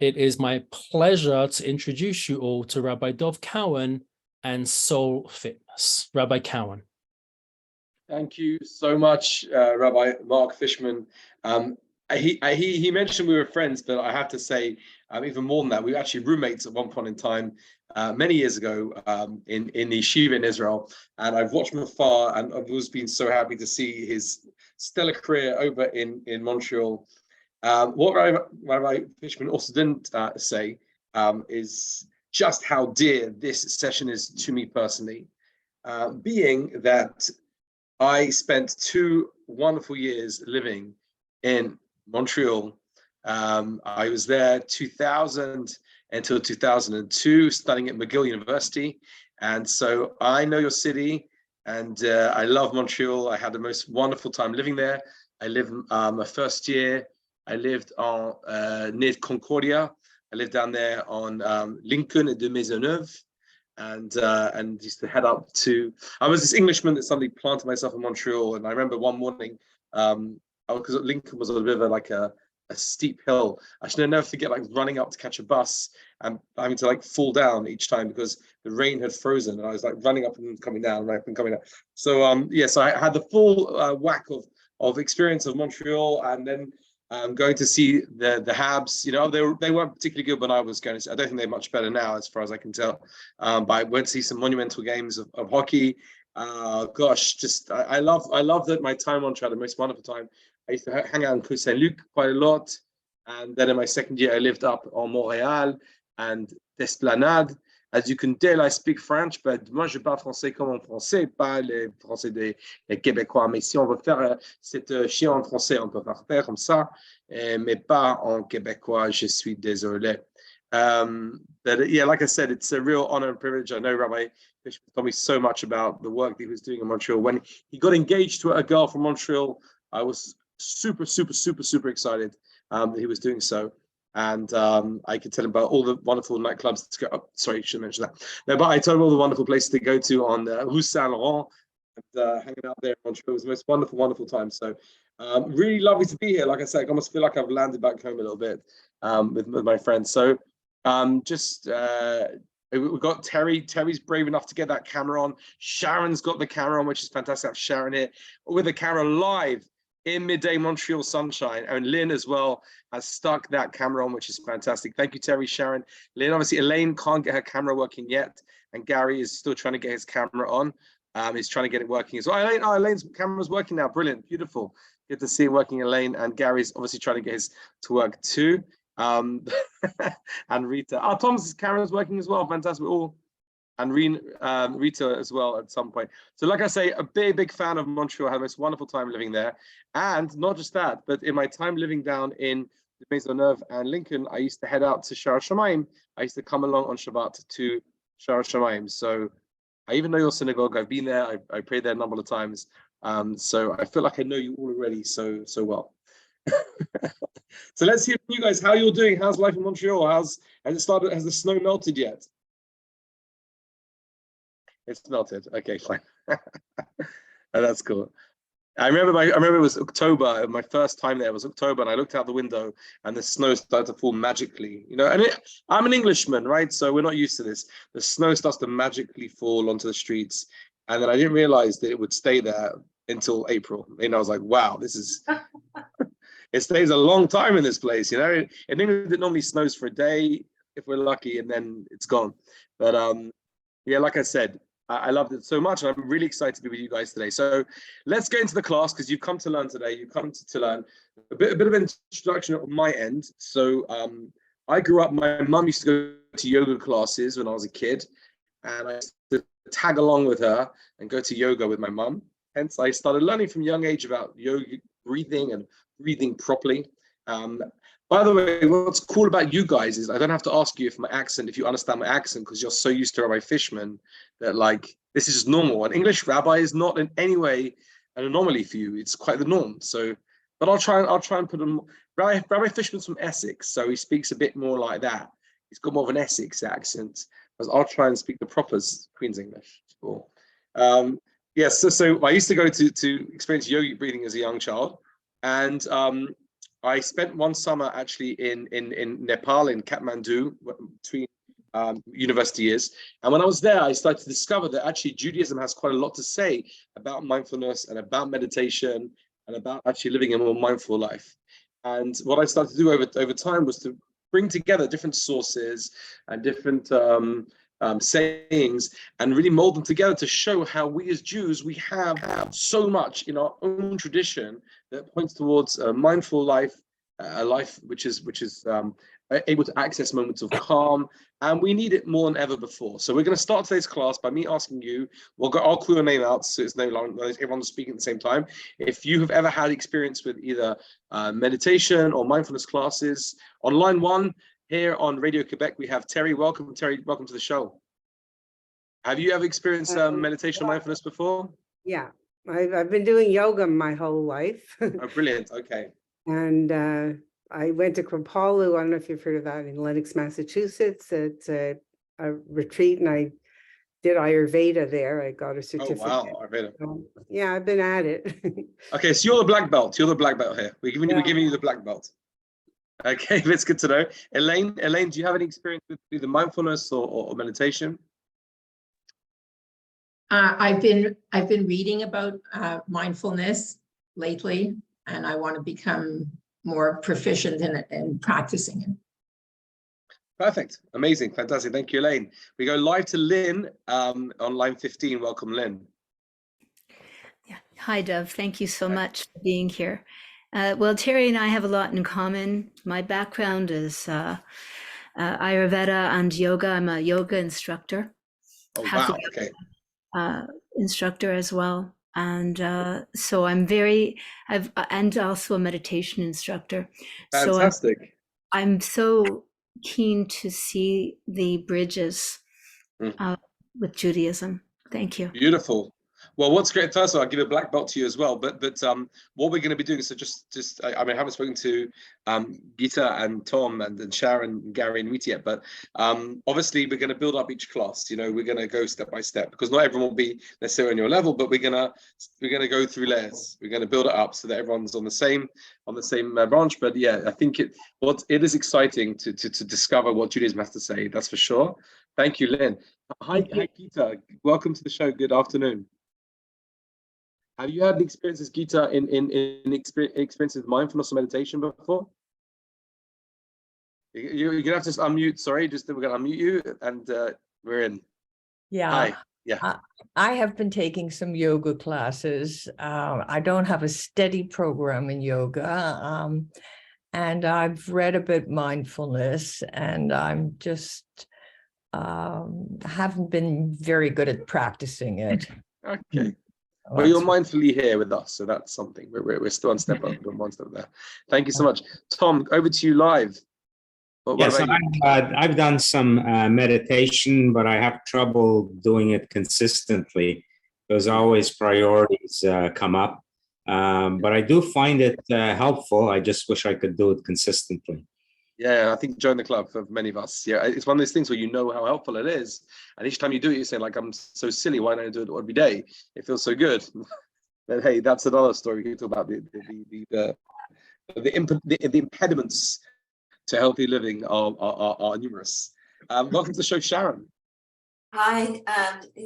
It is my pleasure to introduce you all to Rabbi Dov Cowan and Soul Fitness. Rabbi Cowan. Thank you so much, Rabbi Mark Fishman. He mentioned we were friends, but I have to say, even more than that, we were actually roommates at one point in time, many years ago, in the yeshiva in Israel. And I've watched from afar, and I've always been so happy to see his stellar career over in Montreal. What Rabbi Fishman also didn't say is just how dear this session is to me personally, being that I spent 2 wonderful years living in Montreal. I was there 2000 until 2002, studying at McGill University. And so I know your city, and I love Montreal. I had the most wonderful time living there. I lived my first year. I lived on near Concordia. I lived down there on Lincoln et de Maisonneuve, and used to head up to. I was this Englishman that suddenly planted myself in Montreal, and I remember one morning, because Lincoln was a bit of like a steep hill. I should never forget, like running up to catch a bus and having to like fall down each time because the rain had frozen, and I was like running up and coming down, running up and coming down. So so I had the full whack of experience of Montreal, and then going to see the Habs. You know, they weren't particularly good when I was going to see. I don't think they're much better now, as far as I can tell. But I went to see some monumental games of hockey. Gosh, just I love that my time in Montreal, the most wonderful time. I used to hang out in Côte Saint-Luc quite a lot, and then in my second year I lived up on Montréal and Esplanade. As you can tell, I speak French, but moi je parle français comme en français, pas le français des Québécois. Mais si on veut faire cette chien en français, on peut faire comme ça, mais pas en québécois. Je suis désolé. But yeah, like I said, it's a real honor and privilege. I know Rabbi Fishman told me so much about the work that he was doing in Montreal. When he got engaged to a girl from Montreal, I was super excited that he was doing so. And I could tell him about all the wonderful nightclubs to go. Oh, sorry, you should mention that. No, but I told him all the wonderful places to go to on Rue Saint Laurent, and hanging out there in Montreal. It was the most wonderful time. So really lovely to be here. Like I said, I almost feel like I've landed back home a little bit with my friends. So we've got Terry. Terry's brave enough to get that camera on. Sharon's got the camera on, which is fantastic. I have Sharon here with the camera live in midday Montreal sunshine, and Lynn as well has stuck that camera on, which is fantastic. Thank you, Terry, Sharon, Lynn. Obviously, Elaine can't get her camera working yet, and Gary is still trying to get his camera on. He's trying to get it working as well. Elaine's camera's working now. Brilliant, beautiful. Good to see it working, Elaine. And Gary's obviously trying to get his to work too. And Rita. Tom's camera's working as well. Fantastic. All. And Rita as well at some point. So like I say, a big fan of Montreal. I had the most wonderful time living there. And not just that, but in my time living down in Maisonneuve and Lincoln, I used to head out to Shara Shamayim. I used to come along on Shabbat to Shara Shamayim. So I even know your synagogue. I've been there. I prayed there a number of times. So I feel like I know you all already so well. So let's hear from you guys. How you're doing? How's life in Montreal? Has it started? Has the snow melted yet? It's melted. Okay, fine. That's cool. I remember it was October. My first time there was October, and I looked out the window, and the snow started to fall magically. You know, and I'm an Englishman, right? So we're not used to this. The snow starts to magically fall onto the streets, and then I didn't realize that it would stay there until April. And I was like, wow, this is. It stays a long time in this place. You know, in England it normally snows for a day if we're lucky, and then it's gone. But yeah, like I said, I loved it so much, and I'm really excited to be with you guys today. So let's get into the class, because you've come to learn today. You've come to learn a bit of an introduction on my end. So I grew up, my mum used to go to yoga classes when I was a kid, and I used to tag along with her and go to yoga with my mum. Hence, I started learning from a young age about yoga, breathing, and breathing properly. By the way, what's cool about you guys is I don't have to ask you if you understand my accent, because you're so used to Rabbi Fishman that like this is just normal. An English rabbi is not in any way an anomaly for you. It's quite the norm. So, but I'll try and put him. Rabbi Fishman's from Essex, so he speaks a bit more like that. He's got more of an Essex accent. I'll try and speak the proper Queen's English. Cool. Yes. So I used to go to experience yogic breathing as a young child, and I spent one summer actually in Nepal, in Kathmandu, between university years. And when I was there, I started to discover that actually Judaism has quite a lot to say about mindfulness and about meditation and about actually living a more mindful life. And what I started to do over time was to bring together different sources and different sayings and really mold them together to show how we as Jews, we have so much in our own tradition that points towards a mindful life, a life which is able to access moments of calm, and we need it more than ever before. So we're going to start today's class by me asking you, I'll call your name out so it's no longer everyone's speaking at the same time. If you have ever had experience with either meditation or mindfulness classes, on line 1 here on Radio Quebec, we have Terry. Welcome, Terry. Welcome to the show. Have you ever experienced meditation or mindfulness before? Yeah, I've been doing yoga my whole life. Oh, brilliant. Okay. And I went to Kripalu, I don't know if you've heard of that, in Lenox, Massachusetts. It's a retreat, and I did Ayurveda there. I got a certificate. Oh, wow, Ayurveda. So, yeah, I've been at it. Okay, so you're the black belt. You're the black belt here. We're giving you the black belt. Okay, that's good to know. Elaine, do you have any experience with either mindfulness or meditation? I've been reading about mindfulness lately, and I want to become more proficient in it and practicing it. Perfect. Amazing. Fantastic. Thank you, Elaine. We go live to Lynn on line 15. Welcome, Lynn. Yeah. Hi, Dov. Thank you so much for being here. Well, Terry and I have a lot in common. My background is Ayurveda and yoga. I'm a yoga instructor. Oh, wow. Okay. Instructor as well. And so and also a meditation instructor. Fantastic. So I'm so keen to see the bridges with Judaism. Thank you. Beautiful. Well, what's great, first of all, I'll give a black belt to you as well, but what we're going to be doing, so I mean, I haven't spoken to Gita and Tom and Sharon and Gary and Rita yet, but obviously we're going to build up each class. You know, we're going to go step by step, because not everyone will be necessarily on your level, but we're going to go through layers. We're going to build it up so that everyone's on the same branch. But yeah, I think it is exciting to discover what Judaism has to say. That's for sure. Thank you, Lynn. Hi, Gita. Welcome to the show. Good afternoon. Have you had experiences, Gita, in experiences with mindfulness or meditation before? You're gonna have to unmute. Sorry, we're gonna unmute you, and we're in. Yeah. Hi. Yeah. I have been taking some yoga classes. I don't have a steady program in yoga, and I've read about mindfulness, and I'm just haven't been very good at practicing it. Okay. Well, you're mindfully here with us, so that's something. We're still one step up, one step there. Thank you so much. Tom, over to you live. Yes, I've done some meditation, but I have trouble doing it consistently. There's always priorities come up, but I do find it helpful. I just wish I could do it consistently. Yeah, I think join the club for many of us. Yeah, it's one of those things where you know how helpful it is, and each time you do it, you say, like, I'm so silly. Why don't I do it every day? It feels so good. But hey, that's another story. We can talk about the impediments to healthy living are numerous. Welcome to the show, Sharon. Hi.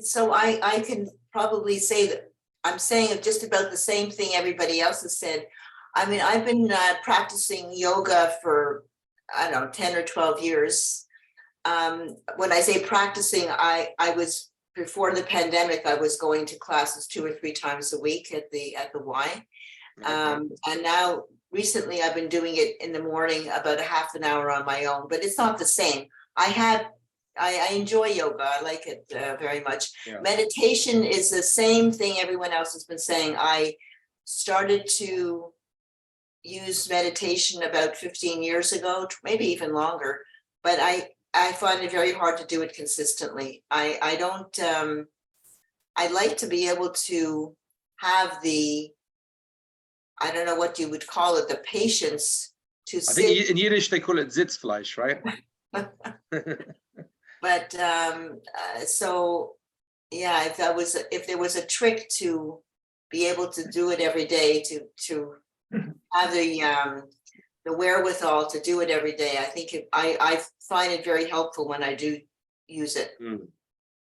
So I can probably say that I'm saying just about the same thing everybody else has said. I mean, I've been practicing yoga for, I don't know, 10 or 12 years. When I say practicing, I was, before the pandemic, I was going to classes 2 or 3 times a week at the Y. And now recently I've been doing it in the morning, about a half an hour on my own, but it's not the same. I enjoy yoga. I like it very much. Yeah. Meditation is the same thing everyone else has been saying. I started to use meditation about 15 years ago, maybe even longer, but I find it very hard to do it consistently. I like to be able to have the, I don't know what you would call it, the patience to sit. I think in Yiddish they call it Sitzfleisch, right? But so yeah, if there was a trick to be able to do it every day, to have wherewithal to do it every day. I think I find it very helpful when I do use it.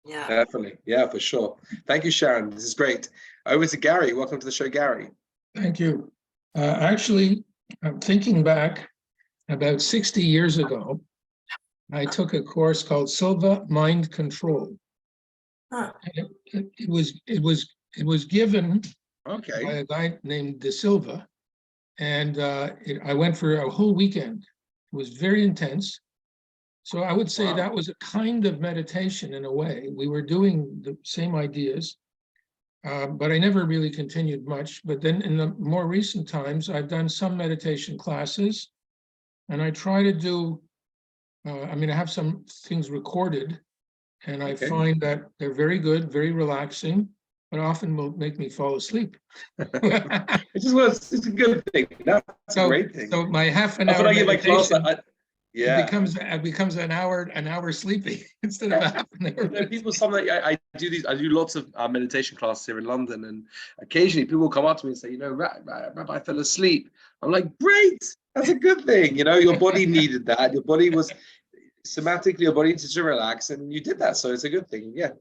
Yeah. Definitely. Yeah, for sure. Thank you, Sharon. This is great. Over to Gary. Welcome to the show, Gary. Thank you. Actually, I'm thinking back about 60 years ago, I took a course called Silva Mind Control. Huh. And it was given Okay. by a guy named De Silva, and I went for a whole weekend. It was very intense. So I would say Wow. that was a kind of meditation in a way. We were doing the same ideas, but I never really continued much. But then in the more recent times, I've done some meditation classes, and I try to do, I have some things recorded, and I Okay. find that they're very good, very relaxing, but often will make me fall asleep. It's a good thing. That's a great thing. So my half an That's hour when I give my class. meditation, Yeah. it becomes an hour sleepy instead of a half an hour. You know, people, I do lots of meditation classes here in London, and occasionally people will come up to me and say, you know, Rabbi, I fell asleep. I'm like, great, that's a good thing. You know, your body needed that. Your body was somatically, your body needed to relax, and you did that, so it's a good thing. Yeah.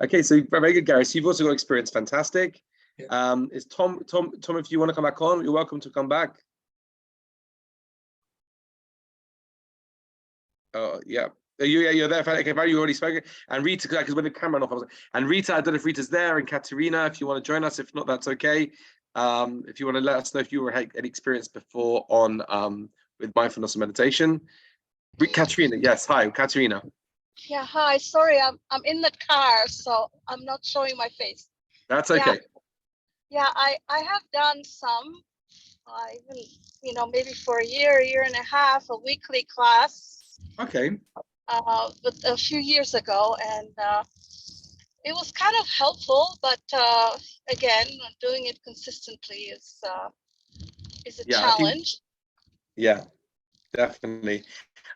Okay, so very good, Gary. So you've also got experience. Fantastic. Yeah. Is Tom, if you want to come back on, you're welcome to come back. Oh, yeah. You're there. Okay, Barry, you already spoken. And Rita, because when the camera went off, and Rita, I don't know if Rita's there, and Katerina, if you want to join us. If not, that's okay. If you want to let us know if you were had any experience before on with mindfulness and meditation. Katerina, yes, hi, Katerina. Yeah, hi. Sorry, I'm in the car, so I'm not showing my face. That's okay. Yeah, I have done some. Maybe for a year and a half, a weekly class. Okay. But a few years ago, and it was kind of helpful. But again, doing it consistently is a challenge. Yeah, definitely.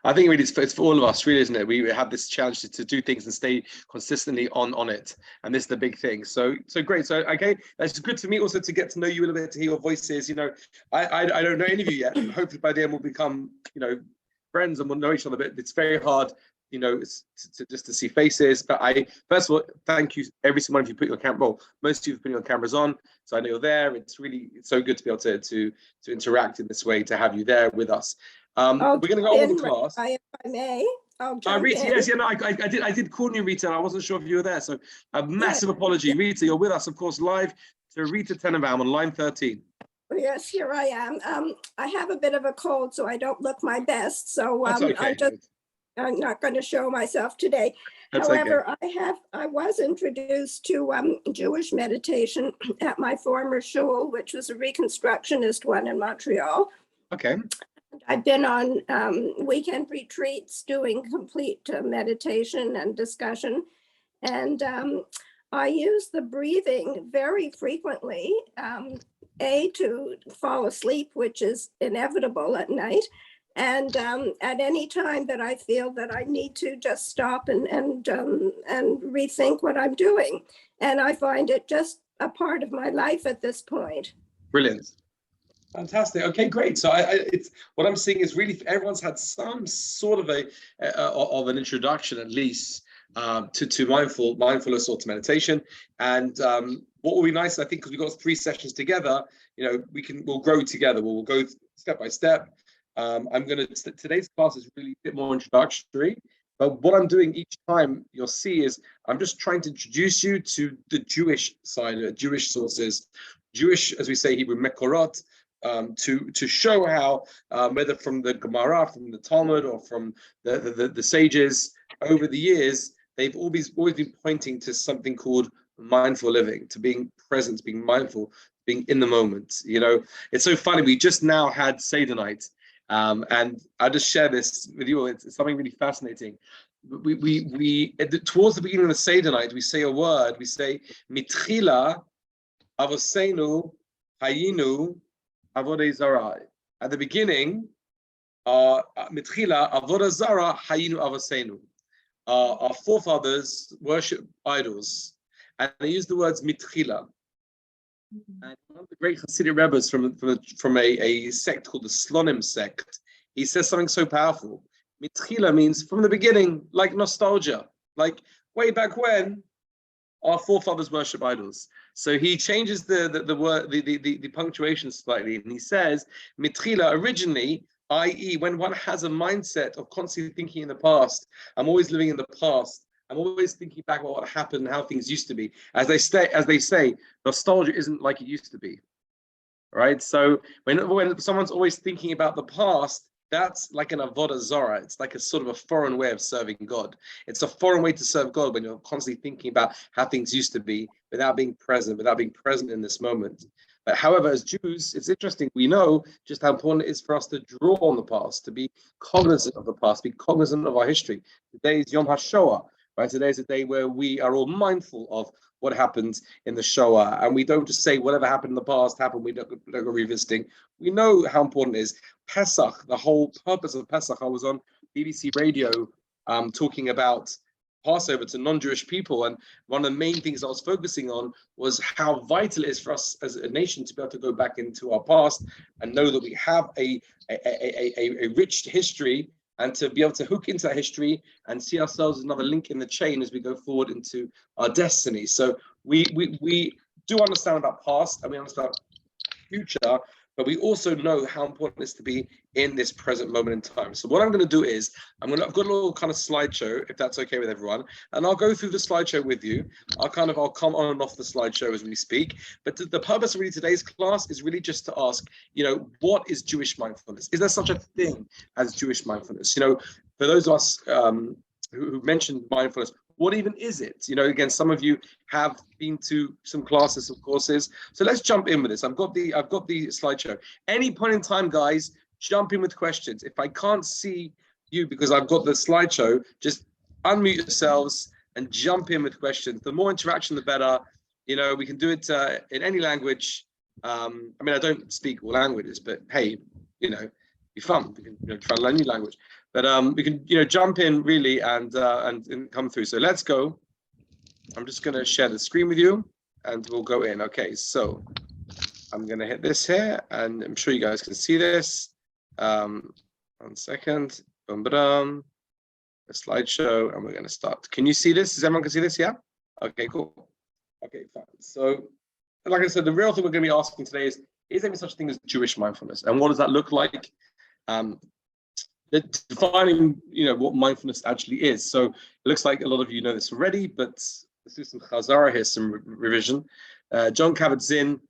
I think really it's for all of us, really, isn't it? We have this challenge to do things and stay consistently on it, and this is the big thing. So great. So okay, that's good for me also to get to know you a little bit, to hear your voices. You know, I don't know any of you yet. Hopefully by then we'll become, you know, friends and we'll know each other. But it's very hard, you know, just to see faces. But first of all, thank you every single one of you put your camera. Well, most of you have put your cameras on, so I know you're there. It's so good to be able to interact in this way, to have you there with us. We're going to go on with the class. If I may, I'll jump Rita, in. yes, yeah, no, I did call you, Rita. I wasn't sure if you were there, so a massive apology. Rita, you're with us, of course, live to Rita Tenenbaum on line 13. Yes, here I am. I have a bit of a cold, so I don't look my best. So That's okay. I'm not going to show myself today. That's However, okay. I was introduced to Jewish meditation at my former shul, which was a Reconstructionist one in Montreal. Okay. I've been on weekend retreats doing complete meditation and discussion. And I use the breathing very frequently, to fall asleep, which is inevitable at night. And at any time that I feel that I need to just stop and rethink what I'm doing. And I find it just a part of my life at this point. Brilliant. Fantastic. Okay, great. So it's what I'm seeing is really everyone's had some sort of an introduction, at least, to mindfulness or to meditation. And what will be nice, I think, because we've got 3 sessions together, you know, we'll grow together. We'll go step by step. Today's class is really a bit more introductory. But what I'm doing each time, you'll see, is I'm just trying to introduce you to the Jewish side, Jewish sources, Jewish, as we say, Hebrew mekorot. To show how, whether from the Gemara, from the Talmud, or from the sages over the years, they've always been pointing to something called mindful living, to being present, being mindful, being in the moment. You know, it's so funny. We just now had Seder night, and I'll just share this with you. It's something really fascinating. We towards the beginning of the Seder night, we say a word. We say mitchila avosenu hayinu Avodah Zarah. At the beginning, mitchila Avodah Zarah hayinu avosenu. Our forefathers worship idols, and they use the words mitchila. And one of the great Hasidic Rebbes from a sect called the Slonim sect, he says something so powerful. Mitchila means from the beginning, like nostalgia, like way back when our forefathers worship idols. So he changes the word, the punctuation slightly, and he says mitchila originally, i.e., when one has a mindset of constantly thinking in the past, I'm always living in the past. I'm always thinking back about what happened and how things used to be. As they say, nostalgia isn't like it used to be, right? So when someone's always thinking about the past, that's like an avodah zarah. It's like a sort of a foreign way of serving God. It's a foreign way to serve God when you're constantly thinking about how things used to be without being present in this moment. But however, as Jews, it's interesting. We know just how important it is for us to draw on the past, to be cognizant of the past, be cognizant of our history. Today is Yom HaShoah, right? Today is a day where we are all mindful of what happened in the Shoah, and we don't just say whatever happened in the past happened, we don't go revisiting. We know how important it is. Pesach, the whole purpose of Pesach, I was on BBC Radio talking about Passover to non-Jewish people, and one of the main things I was focusing on was how vital it is for us as a nation to be able to go back into our past and know that we have a rich history, and to be able to hook into that history and see ourselves as another link in the chain as we go forward into our destiny. So we do understand about past and we understand about future, but we also know how important it is to be in this present moment in time. So what I'm going to do is, I've got a little kind of slideshow, if that's okay with everyone, and I'll go through the slideshow with you. I'll come on and off the slideshow as we speak. But the purpose of really today's class is really just to ask, what is Jewish mindfulness? Is there such a thing as Jewish mindfulness? For those of us who mentioned mindfulness, what even is it? Again, some of you have been to some classes, some courses. So let's jump in with this. I've got the slideshow. Any point in time, guys, jump in with questions. If I can't see you because I've got the slideshow, just unmute yourselves and jump in with questions. The more interaction, the better. We can do it in any language. I don't speak all languages, but hey, be fun. We can try to learn a new language. But we can jump in really and come through. So let's go. I'm just going to share the screen with you and we'll go in. Okay, so I'm going to hit this here and I'm sure you guys can see this. 1 second. Boom, ba-dum. The slideshow, and we're going to start. Can you see this? Does everyone can see this? Yeah? Okay, cool. Okay, fine. So like I said, the real thing we're going to be asking today is there such a thing as Jewish mindfulness? And what does that look like? Defining, what mindfulness actually is. So it looks like a lot of you know this already, but let's do some chazara here, some revision. John Kabat-Zinn,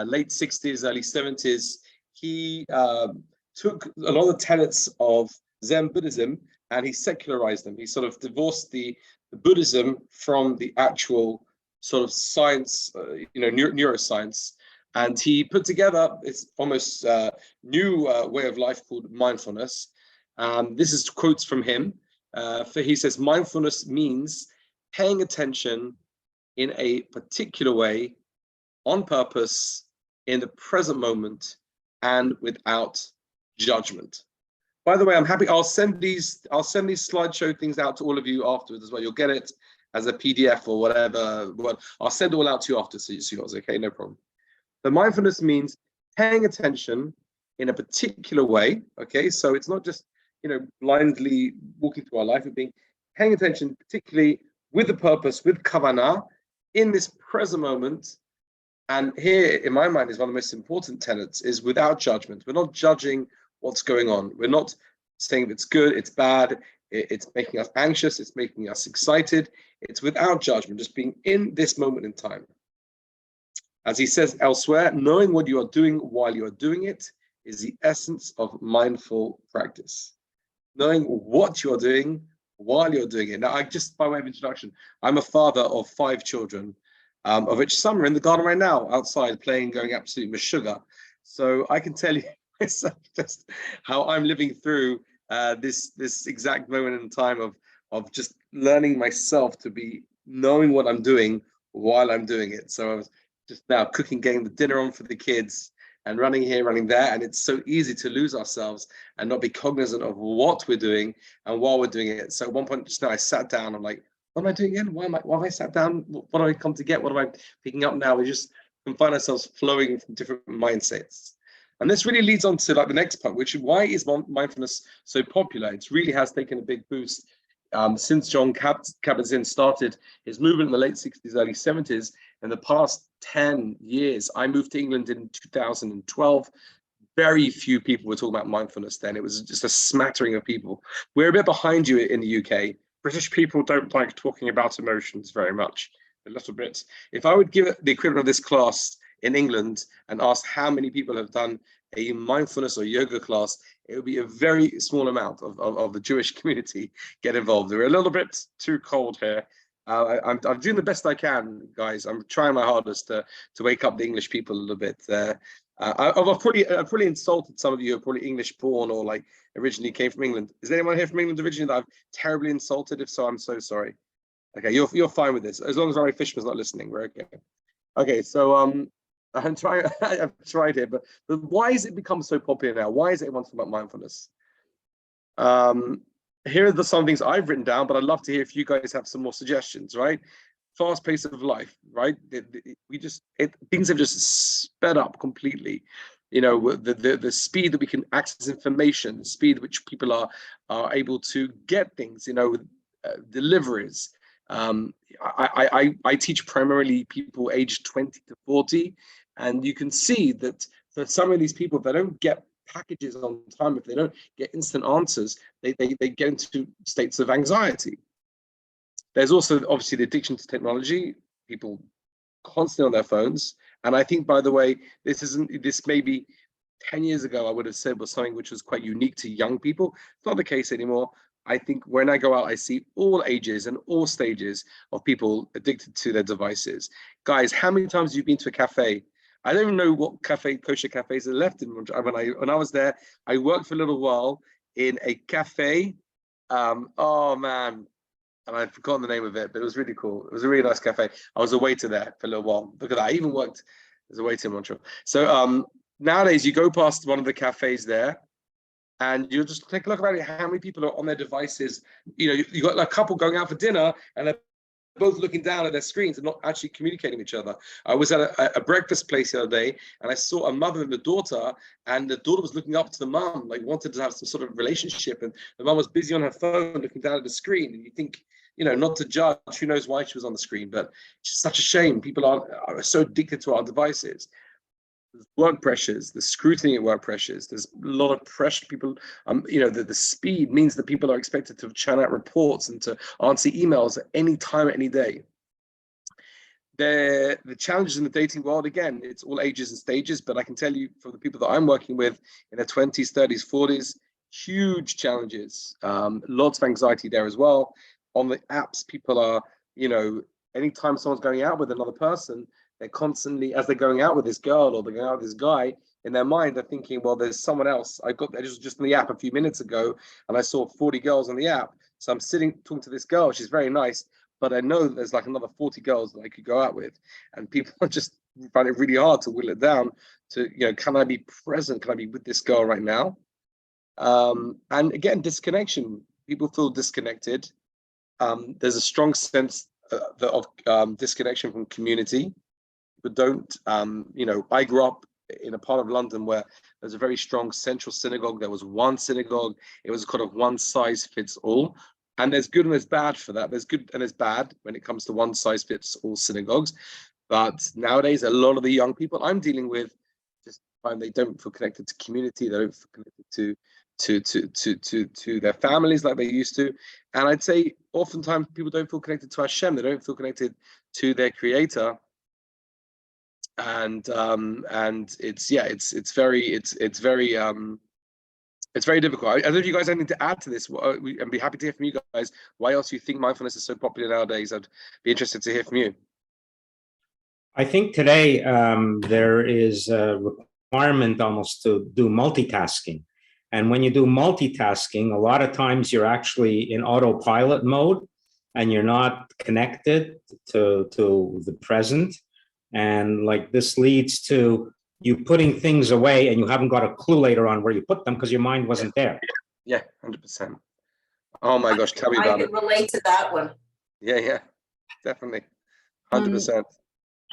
late 60s, early 70s, he took a lot of the tenets of Zen Buddhism and he secularized them. He sort of divorced the Buddhism from the actual sort of science, neuroscience. And he put together this almost new way of life called mindfulness. This is quotes from him. He says, mindfulness means paying attention in a particular way, on purpose, in the present moment, and without judgment. By the way, I'm happy. I'll send these slideshow things out to all of you afterwards as well. You'll get it as a PDF or whatever. I'll send it all out to you after, so you see yours. Okay, no problem. The mindfulness means paying attention in a particular way. Okay, so it's not just blindly walking through our life, but paying attention, particularly with the purpose, with kavanah, in this present moment. And here, in my mind, is one of the most important tenets, is without judgment. We're not judging what's going on. We're not saying if it's good, it's bad, it's making us anxious, it's making us excited. It's without judgment, just being in this moment in time. As he says elsewhere, knowing what you are doing while you are doing it is the essence of mindful practice. Knowing what you're doing while you're doing it. Now, just by way of introduction, I'm a father of 5 children, of which some are in the garden right now, outside playing, going absolutely meshuggah. So I can tell you myself just how I'm living through this exact moment in time of just learning myself to be knowing what I'm doing while I'm doing it. So I was just now cooking, getting the dinner on for the kids, and running here, running there. And it's so easy to lose ourselves and not be cognizant of what we're doing and while we're doing it. So at one point just now I sat down, I'm like, what am I doing again? Why have I sat down? What do I come to get? What am I picking up now? We're just and find ourselves flowing from different mindsets. And this really leads on to like the next point, which is why is mindfulness so popular? It really has taken a big boost since John Kabat-Zinn started his movement in the late 60s, early 70s. In the past 10 years, I moved to England in 2012. Very few people were talking about mindfulness then. It was just a smattering of people. We're a bit behind you in the UK. British people don't like talking about emotions very much, a little bit. If I would give the equivalent of this class in England and ask how many people have done a mindfulness or yoga class, it would be a very small amount of the Jewish community get involved. We're a little bit too cold here. I'm doing the best I can, guys. I'm trying my hardest to wake up the English people a little bit. I've probably insulted some of you who are probably English born or like originally came from England. Is there anyone here from England originally that I've terribly insulted? If so, I'm so sorry. Okay, you're fine with this. As long as Rabbi Fishman's not listening, we're okay. Okay, so I've tried here, but why has it become so popular now? Why is everyone talking about mindfulness? Here are some things I've written down, but I'd love to hear if you guys have some more suggestions, right? Fast pace of life, right? Things have just sped up completely. You know, the speed that we can access information, the speed at which people are able to get things, you know, deliveries. I teach primarily people aged 20 to 40, and you can see that for some of these people, if they don't get packages on time, if they don't get instant answers, they get into states of anxiety. There's also obviously the addiction to technology, people constantly on their phones. And I think, by the way, this maybe 10 years ago, I would have said was something which was quite unique to young people. It's not the case anymore. I think when I go out, I see all ages and all stages of people addicted to their devices. Guys, how many times have you been to a cafe? I don't even know what kosher cafes are left in. When I was there, I worked for a little while in a cafe. Oh man, and I've forgotten the name of it, but it was really cool. It was a really nice cafe. I was a waiter there for a little while. Look at that. I even worked as a waiter in Montreal. So nowadays, you go past one of the cafes there, and you just take a look about it, how many people are on their devices. You know, you got a couple going out for dinner, and they're both looking down at their screens and not actually communicating with each other. I was at a breakfast place the other day, and I saw a mother and a daughter, and the daughter was looking up to the mum, like wanted to have some sort of relationship, and the mum was busy on her phone looking down at the screen. And you think, you know, not to judge, who knows why she was on the screen, but it's just such a shame. People are so addicted to our devices. There's work pressures, the scrutiny at work pressures. There's a lot of pressure. People, you know, the speed means that people are expected to churn out reports and to answer emails at any time, any day. The challenges in the dating world, again, it's all ages and stages, but I can tell you from the people that I'm working with in their 20s, 30s, 40s, huge challenges. Lots of anxiety there as well. On the apps, people are, you know, anytime someone's going out with another person, they're constantly, as they're going out with this girl or they're going out with this guy, in their mind, they're thinking, well, there's someone else. I was just on the app a few minutes ago, and I saw 40 girls on the app. So I'm sitting talking to this girl. She's very nice, but I know that there's like another 40 girls that I could go out with. And people are just find it really hard to whittle it down to, you know, can I be present? Can I be with this girl right now? And again, disconnection. People feel disconnected. There's a strong sense of disconnection from community. But don't, you know, I grew up in a part of London where there's a very strong central synagogue. There was one synagogue. It was kind of one size fits all. And there's good and there's bad for that. There's good and there's bad when it comes to one size fits all synagogues. But nowadays, a lot of the young people I'm dealing with just find they don't feel connected to community. They don't feel connected to their families like they used to. And I'd say oftentimes people don't feel connected to Hashem. They don't feel connected to their creator. And it's very difficult. I don't know if you guys have anything to add to this. I'd be happy to hear from you guys. Why else you think mindfulness is so popular nowadays? I'd be interested to hear from you. I think today there is a requirement almost to do multitasking. And when you do multitasking, a lot of times you're actually in autopilot mode and you're not connected to the present. And like this leads to you putting things away and you haven't got a clue later on where you put them because your mind wasn't there. Yeah, 100%. Oh my gosh, tell me about it. I can relate to that one. Yeah, definitely. 100%.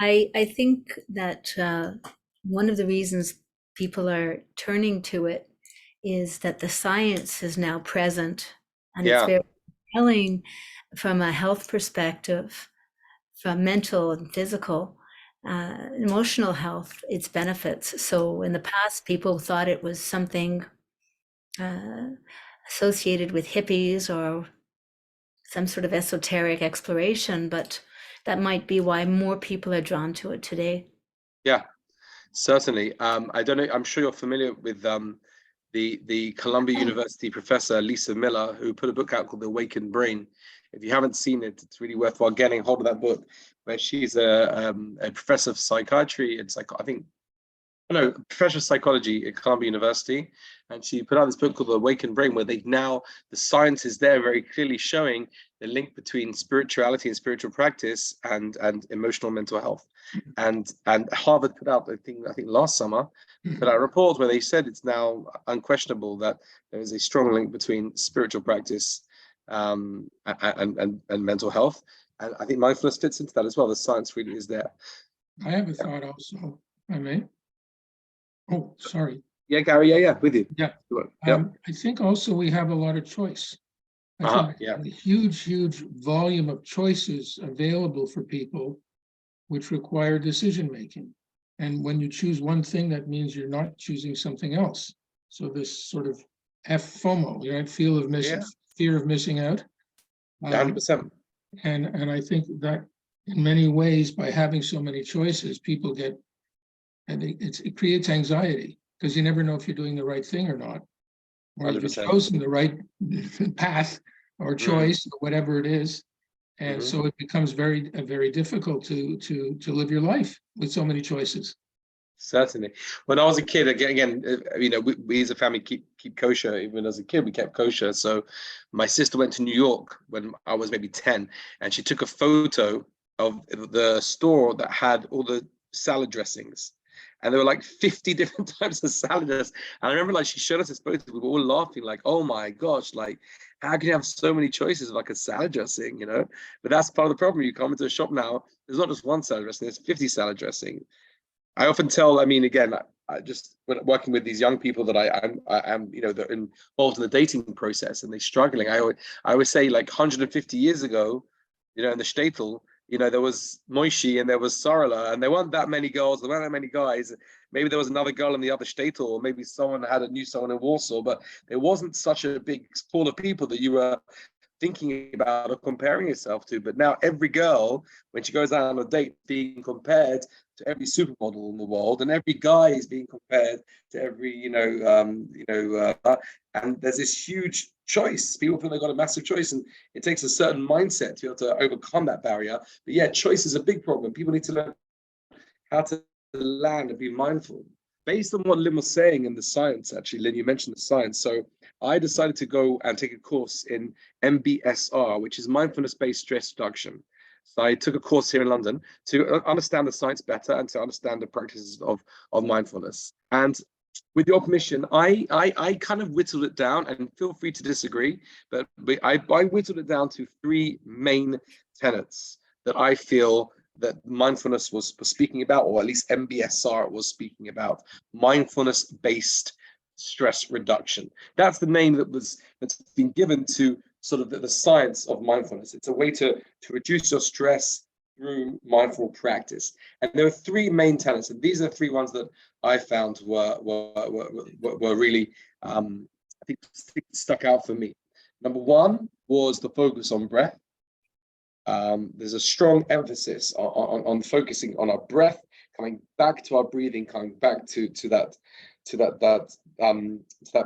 I think that one of the reasons people are turning to it is that the science is now present, and it's very telling from a health perspective, from mental and physical, emotional health, its benefits. So in the past, people thought it was something associated with hippies or some sort of esoteric exploration, but that might be why more people are drawn to it today. Yeah, certainly. I don't know, I'm sure you're familiar with the Columbia University professor, Lisa Miller, who put a book out called The Awakened Brain. If you haven't seen it, it's really worthwhile getting hold of that book, where she's a professor of psychiatry and professor of psychology at Columbia University. And she put out this book called The Awakened Brain, where the science is there very clearly showing the link between spirituality and spiritual practice and emotional mental health. And Harvard put out, I think last summer, put out a report where they said it's now unquestionable that there is a strong link between spiritual practice and mental health. And I think mindfulness fits into that as well. The science really is there. I have a thought also, if I may. Oh, sorry. Yeah, Gary, yeah, with you. Yeah. Yeah. I think also we have a lot of choice. I think a huge volume of choices available for people, which require decision making. And when you choose one thing, that means you're not choosing something else. So this sort of FOMO, fear of missing out. 100%. And I think that in many ways, by having so many choices, people get, and it creates anxiety, because you never know if you're doing the right thing or not, or if you've chosen the right path or choice, or whatever it is. And so it becomes very difficult to live your life with so many choices. Certainly. When I was a kid, again, we as a family keep kosher. Even as a kid, we kept kosher. So my sister went to New York when I was maybe 10, and she took a photo of the store that had all the salad dressings. And there were like 50 different types of salad dressings. And I remember she showed us this photo, we were all laughing like, oh my gosh, how can you have so many choices of a salad dressing, But that's part of the problem. You come into a shop now, there's not just one salad dressing, there's 50 salad dressing. I often tell, again, I just when working with these young people that I am, that are involved in the dating process and they're struggling. I always say 150 years ago, in the shtetl, there was Moishi and there was Sarala, and there weren't that many girls, there weren't that many guys. Maybe there was another girl in the other shtetl, or maybe someone knew someone in Warsaw, but there wasn't such a big pool of people that you were thinking about or comparing yourself to. But now every girl, when she goes out on a date, being compared to every supermodel in the world, and every guy is being compared to every, and there's this huge choice. People feel they've got a massive choice, and it takes a certain mindset to be able to overcome that barrier. But yeah, choice is a big problem. People need to learn how to land and be mindful. Based on what Lynn was saying in the science, actually, Lynn, you mentioned the science. So I decided to go and take a course in MBSR, which is mindfulness-based stress reduction. So I took a course here in London to understand the science better and to understand the practices of mindfulness. And with your permission, I kind of whittled it down, and feel free to disagree, but I whittled it down to 3 main tenets that I feel that mindfulness was speaking about, or at least MBSR was speaking about: mindfulness-based stress reduction. That's the name that's been given to sort of the science of mindfulness. It's a way to reduce your stress through mindful practice. And there are 3 main tenets, and these are 3 ones that I found were really, I think, stuck out for me. Number 1 was the focus on breath. There's a strong emphasis on focusing on our breath, coming back to our breathing, coming back to that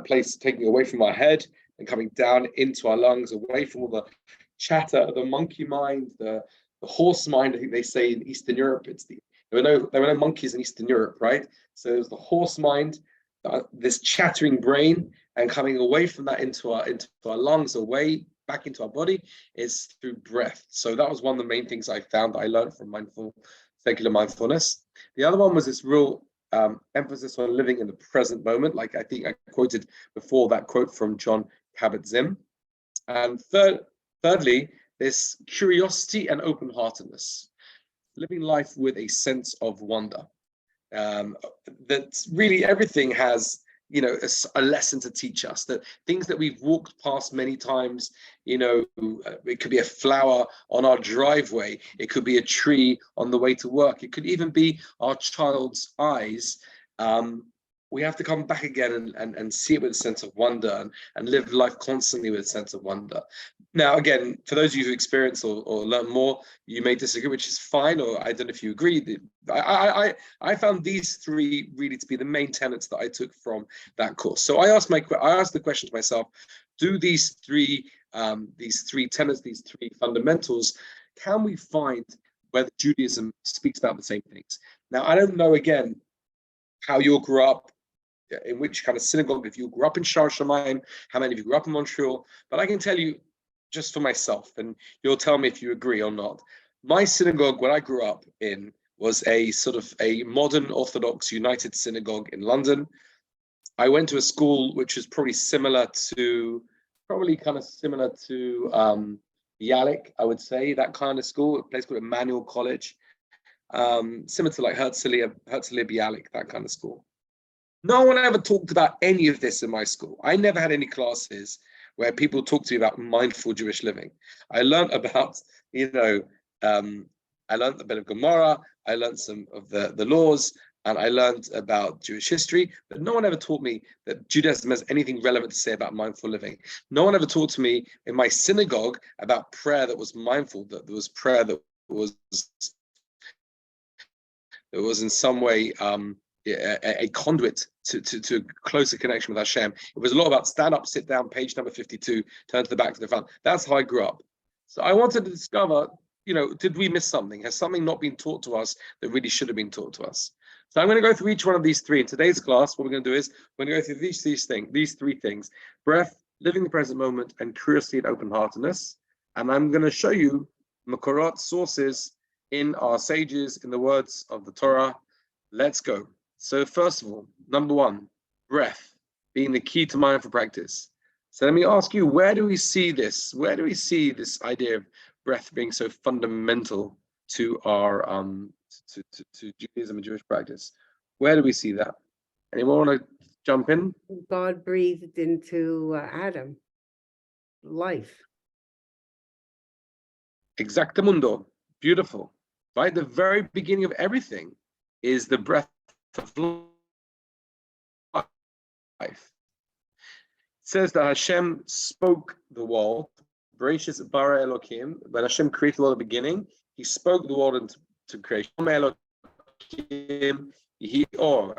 place, taking away from our head and coming down into our lungs, away from all the chatter, the monkey mind, the horse mind. I think they say in Eastern Europe, there were no monkeys in Eastern Europe, right? So there's the horse mind, this chattering brain, and coming away from that into our lungs, away back into our body, is through breath. So that was one of the main things I found that I learned from secular mindfulness. The other one was this real emphasis on living in the present moment. Like I think I quoted before that quote from John Kabat-Zinn. And thirdly, this curiosity and open-heartedness. living life with a sense of wonder. That really everything has, you know, a lesson to teach us, that things that we've walked past many times, you know, it could be a flower on our driveway, it could be a tree on the way to work, it could even be our child's eyes. We have to come back again and see it with a sense of wonder and live life constantly with a sense of wonder. Now, again, for those of you who experience or learn more, you may disagree, which is fine, or I don't know if you agree. I found these three really to be the main tenets that I took from that course. So I asked the question to myself: do these three tenets, these three fundamentals, can we find whether Judaism speaks about the same things? Now, I don't know again how you all grew up, in which kind of synagogue, if you grew up in Shar Shamayim, how many of you grew up in Montreal, but I can tell you just for myself, and you'll tell me if you agree or not. My synagogue, when I grew up in, was a sort of a modern Orthodox United synagogue in London. I went to a school which was probably kind of similar to Yalik, I would say, that kind of school, a place called Emmanuel College, similar to like Herzliya Bialik, that kind of school. No one ever talked about any of this in my school. I never had any classes where people talked to me about mindful Jewish living. I learned about, you know, I learned a bit of Gemara, I learned some of the laws, and I learned about Jewish history, but no one ever taught me that Judaism has anything relevant to say about mindful living. No one ever taught to me in my synagogue about prayer that was mindful, that there was prayer that was in some way a conduit to a closer connection with Hashem. It was a lot about stand up, sit down, page number 52, turn to the back to the front. That's how I grew up. So I wanted to discover, you know, did we miss something? Has something not been taught to us that really should have been taught to us? So I'm going to go through each one of these three. In today's class, what we're going to do is we're going to go through these three things: breath, living the present moment, and curiosity and open-heartedness. And I'm going to show you Makorot, sources in our sages, in the words of the Torah. Let's go. So first of all, number one, breath being the key to mindful practice. So let me ask you, where do we see this? Where do we see this idea of breath being so fundamental to our to Judaism and Jewish practice? Where do we see that? Anyone want to jump in? God breathed into Adam life. Exactamundo. Beautiful. Right? The very beginning of everything is the breath of life. It says that Hashem spoke the world. Bereshis bara Elokim. When Hashem created the world at the beginning, he spoke the world into creation. Elokim,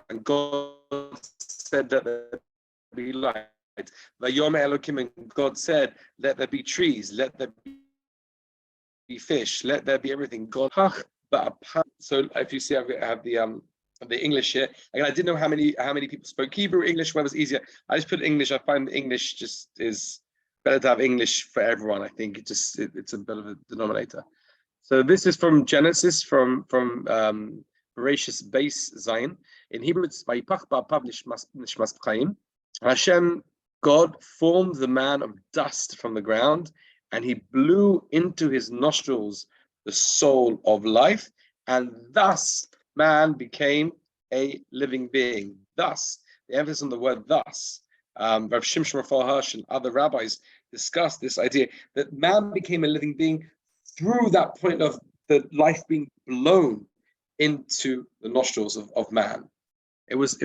and God said that there be light. Vayom Elokim, and God said, let there be trees, let there be fish, let there be everything. God, so if you see, I have the English here. Again, I didn't know how many people spoke Hebrew, English, whatever's easier. I just put English. I find English just is better to have English for everyone. I think it's a bit of a denominator. So this is from Genesis, from Bereshis base Zion. In Hebrew, it's Vayipach ba'apav nishmas b'chaim. Hashem, God, formed the man of dust from the ground, and he blew into his nostrils the soul of life, and thus man became a living being. Thus, the emphasis on the word thus. Rav Shimshon Raphael Hirsch and other rabbis discussed this idea that man became a living being through that point of the life being blown into the nostrils of man. It was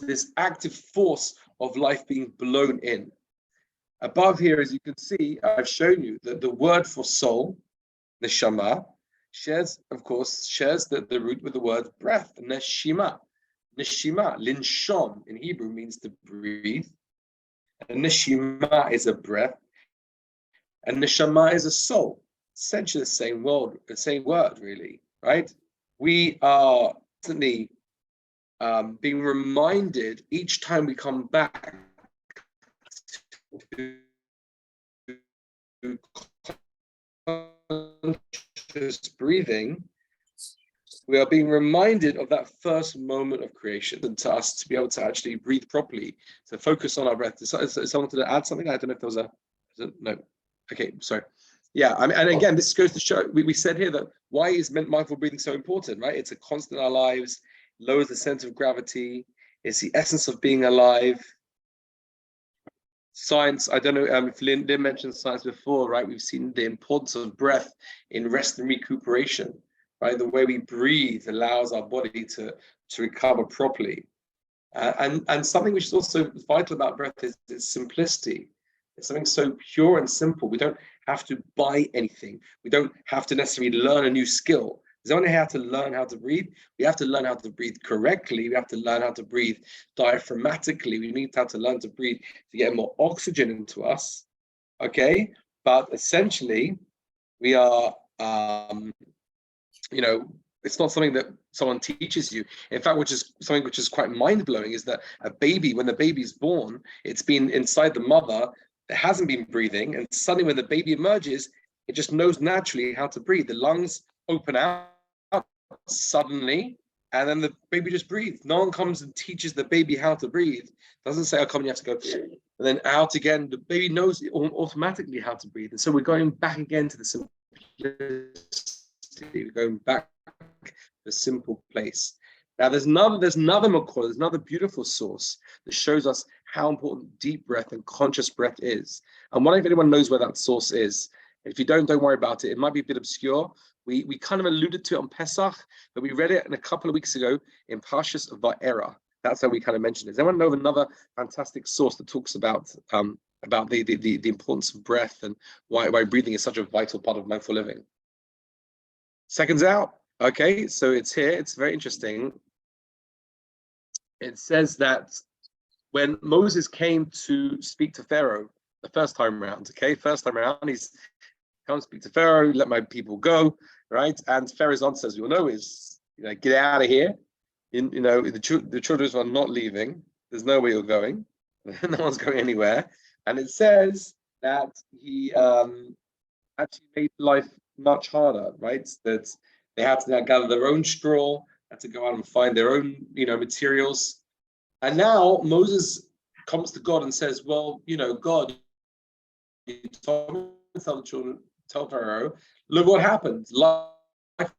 this active force of life being blown in. Above here, as you can see, I've shown you that the word for soul, neshama, shares the root with the word breath, neshima. Neshima, linshom in Hebrew means to breathe. And neshima is a breath. And neshama is a soul. Essentially the same word, really, right? We are constantly being reminded each time we come back to conscious breathing. We are being reminded of that first moment of creation, and to us to be able to actually breathe properly, to focus on our breath. Someone to add something? I don't know if there was no. Okay, sorry. Yeah, I mean, and again, this goes to show, we said here that why is mindful breathing so important, right? It's a constant in our lives, lowers the center of gravity, it's the essence of being alive. Science, I don't know if Lynn mentioned science before, right? We've seen the importance of breath in rest and recuperation, right? The way we breathe allows our body to recover properly. And something which is also vital about breath is its simplicity. It's something so pure and simple. We don't have to buy anything. We don't have to necessarily learn a new skill. There's only how to learn how to breathe. We have to learn how to breathe correctly. We have to learn how to breathe diaphragmatically. We need to have to learn to breathe to get more oxygen into us. Okay, but essentially, we are, you know, it's not something that someone teaches you. In fact, which is something which is quite mind-blowing, is that a baby, when the baby's born, it's been inside the mother, it hasn't been breathing, and suddenly when the baby emerges, it just knows naturally how to breathe. The lungs open out suddenly, and then the baby just breathes. No one comes and teaches the baby how to breathe. Doesn't say, oh, come on, you have to go, and then out again. The baby knows automatically how to breathe. And so we're going back again to the simplicity. We're going back to a simple place. Now, there's another beautiful source that shows us how important deep breath and conscious breath is. And wondering if anyone knows where that source is. If you don't worry about it. It might be a bit obscure. We kind of alluded to it on Pesach, but we read it a couple of weeks ago in Parshas Va'era. That's how we kind of mentioned it. Does anyone know of another fantastic source that talks about the importance of breath and why breathing is such a vital part of mindful living? Seconds out. Okay, so it's here. It's very interesting. It says that when Moses came to speak to Pharaoh the first time around, he's come speak to Pharaoh, let my people go, right? And Pharaoh's answer, as we all know, is, get out of here. The children are not leaving. There's no way you're going. No one's going anywhere. And it says that he actually made life much harder, right? That they had to now gather their own straw, had to go out and find their own, materials. And now Moses comes to God and says, well, God, you told me to tell the children, tell Pharaoh, look what happened. Life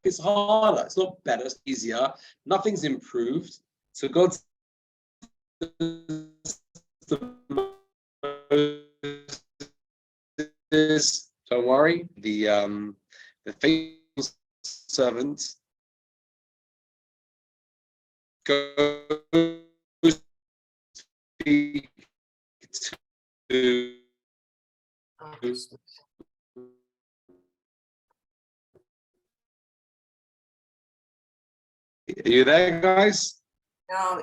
is harder. It's not better, it's easier. Nothing's improved. So God says, don't worry, the faithful servant goes speak to Are you there, guys? No,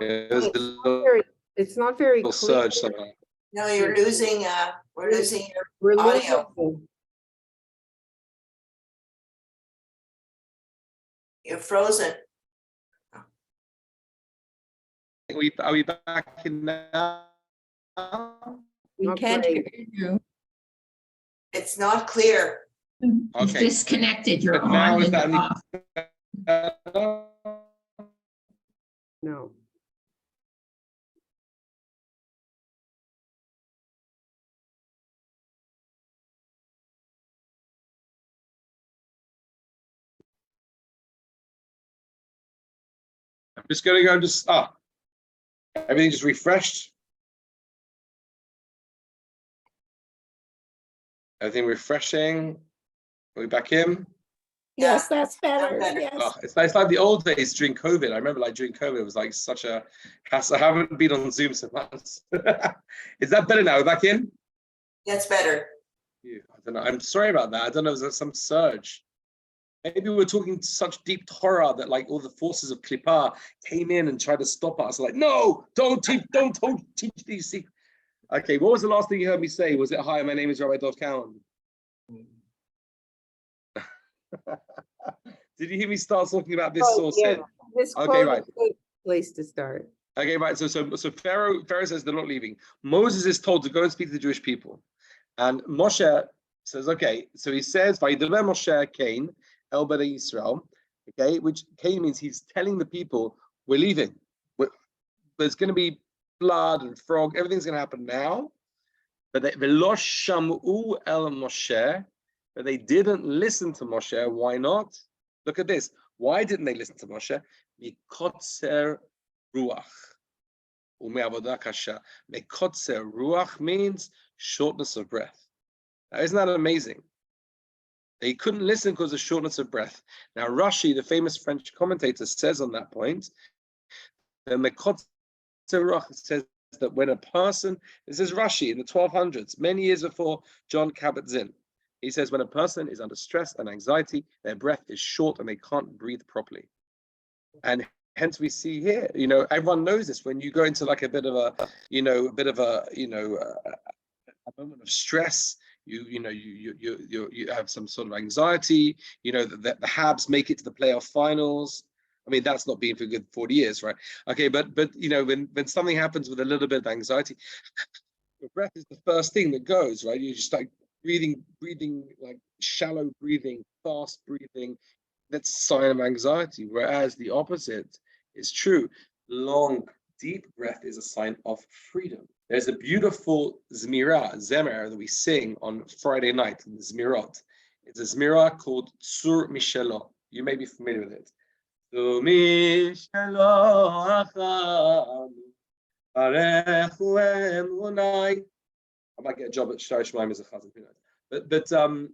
it's not very clear. Surge somehow. no, you're losing, we're losing your audio. You're frozen. Are we back in now? We Not can't great. hear you. It's not clear. It's Okay. disconnected. You're But now on is and that off. No. I'm just going to go everything just refreshed. Everything refreshing. Are we back in? Yes, that's better. better. Yes. It's like the old days during COVID. I remember during COVID, it was like such a hassle. I haven't been on Zoom so much. Is that better now? We're back in? That's better. I don't know. I'm sorry about that. I don't know. There's some surge. Maybe we're talking such deep Torah that all the forces of Klippa came in and tried to stop us. No, don't teach these secrets. Okay, what was the last thing you heard me say? Was it, hi, my name is Rabbi Dov Cowan? Did you hear me start talking about this source here? This Okay, right. is a good place to start. Okay, right. So Pharaoh says they're not leaving. Moses is told to go and speak to the Jewish people. And Moshe says, okay, so he says, Vayidaber Moshe Cain, El Bnei Yisrael, okay, which Cain means he's telling the people, we're leaving. There's going to be blood and frog, everything's going to happen now. But V'lo shamu el Moshe but they didn't listen to Moshe. Why not? Look at this. Why didn't they listen to Moshe? Mikotzer ruach. Ume'avodah kasha. Mikotzer ruach means shortness of breath. Now, isn't that amazing? They couldn't listen because of shortness of breath. Now, Rashi, the famous French commentator, says on that point, the Mikotzer ruach says that when a person, this is Rashi in the 1200s, many years before John Kabat-Zinn, he says when a person is under stress and anxiety, their breath is short and they can't breathe properly. And hence we see here, everyone knows this. When you go into like a moment of stress, you have some sort of anxiety. The Habs make it to the playoff finals. I mean, that's not been for a good 40 years, right? Okay, but when something happens with a little bit of anxiety, your breath is the first thing that goes, right? You just start breathing like shallow breathing, fast breathing. That's a sign of anxiety. Whereas the opposite is true. Long, deep breath is a sign of freedom. There's a beautiful zemer that we sing on Friday night, the Zmirot. It's a Zmira called Tzur Mishelo. You may be familiar with it. I might get a job at Shari Shemaim as a chazan, who knows? But Tzur